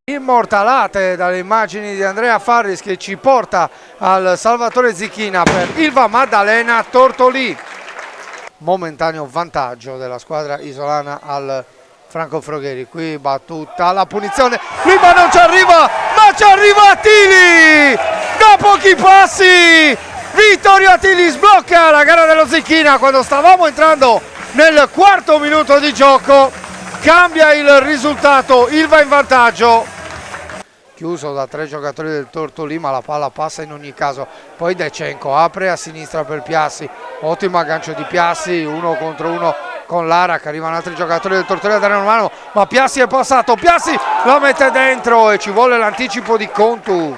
Immortalate dalle immagini di Andrea Farris, che ci porta al Salvatore Zecchina per Ilva Maddalena Tortolì. Momentaneo vantaggio della squadra isolana al Franco Frogheri. Qui battuta la punizione, Ilva non ci arriva, ma ci arriva Attili da pochi passi. Vittorio Attili sblocca la gara dello Zecchina quando stavamo entrando nel quarto minuto di gioco. Cambia il risultato, Ilva in vantaggio. Chiuso da 3 giocatori del Tortolì, ma la palla passa in ogni caso. Poi De Cenco apre a sinistra per Piassi, ottimo aggancio di Piassi, 1 contro 1 con Lara, che arrivano altri giocatori del Tortolì a dare una mano, ma Piassi è passato, Piassi la mette dentro e ci vuole l'anticipo di Contu.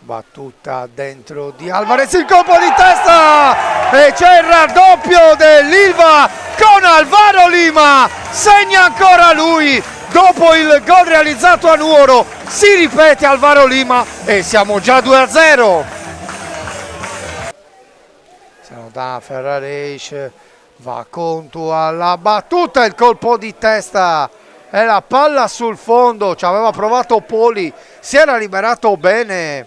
Battuta dentro di Alvarez, il colpo di testa e c'è il raddoppio dell'Ilva con Alvaro Lima, segna ancora lui. Dopo il gol realizzato a Nuoro si ripete Alvaro Lima e siamo già 2-0. Siamo da Ferrareis, va Contu alla battuta, il colpo di testa e la palla sul fondo, ci aveva provato Poli, si era liberato bene,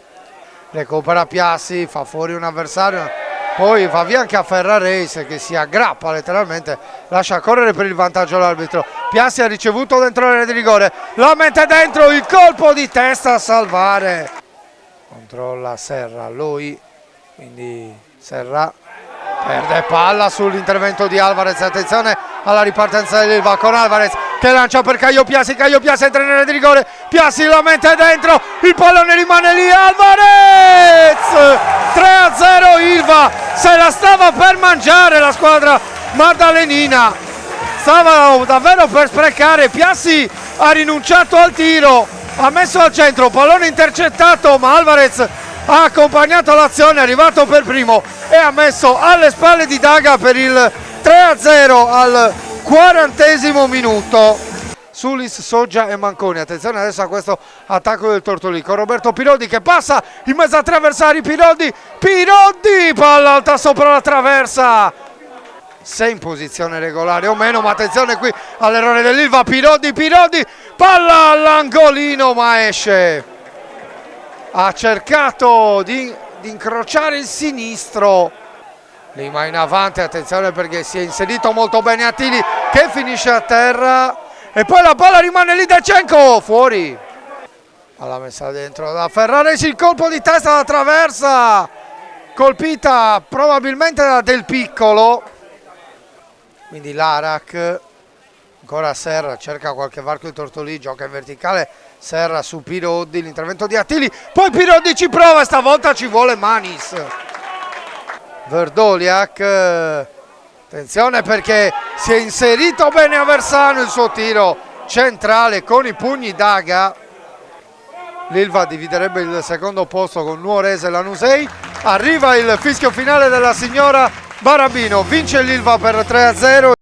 recupera Piassi, fa fuori un avversario, poi va via anche a Ferrareis che si aggrappa letteralmente, lascia correre per il vantaggio l'arbitro. Piassi ha ricevuto dentro l'area di rigore, la mette dentro, il colpo di testa a salvare. Controlla Serra, lui, quindi Serra perde palla sull'intervento di Alvarez, attenzione alla ripartenza dell'Ilva con Alvarez che lancia per Caio Piassi entra in area di rigore, Piassi la mette dentro, il pallone rimane lì, Alvarez! 3-0 Ilva, se la stava per mangiare la squadra maddalenina, stava davvero per sprecare, Piassi ha rinunciato al tiro, ha messo al centro, pallone intercettato, ma Alvarez ha accompagnato l'azione, è arrivato per primo e ha messo alle spalle di Daga per il 3-0 al 40° minuto. Sulis, Soggia e Manconi, attenzione adesso a questo attacco del Tortolì con Roberto Piroldi che passa in mezzo a 3 avversari, Piroldi, palla alta sopra la traversa, se in posizione regolare o meno, ma attenzione qui all'errore dell'Ilva, Piroldi, palla all'angolino ma esce, ha cercato di incrociare il sinistro, Lima in avanti, attenzione perché si è inserito molto bene Attili che finisce a terra e poi la palla rimane lì, De Cenco fuori, palla messa dentro da Ferrareis, il colpo di testa alla traversa, colpita probabilmente da Del Piccolo, quindi Larac, ancora Serra, cerca qualche varco di Tortolì, gioca in verticale, Serra su Piroldi, l'intervento di Attili, poi Piroldi ci prova e stavolta ci vuole Manis. Verdoliak, attenzione perché si è inserito bene Aversano, il suo tiro centrale con i pugni Daga. L'Ilva dividerebbe il secondo posto con Nuorese e Lanusei. Arriva il fischio finale della signora Barabino, vince l'Ilva per 3-0.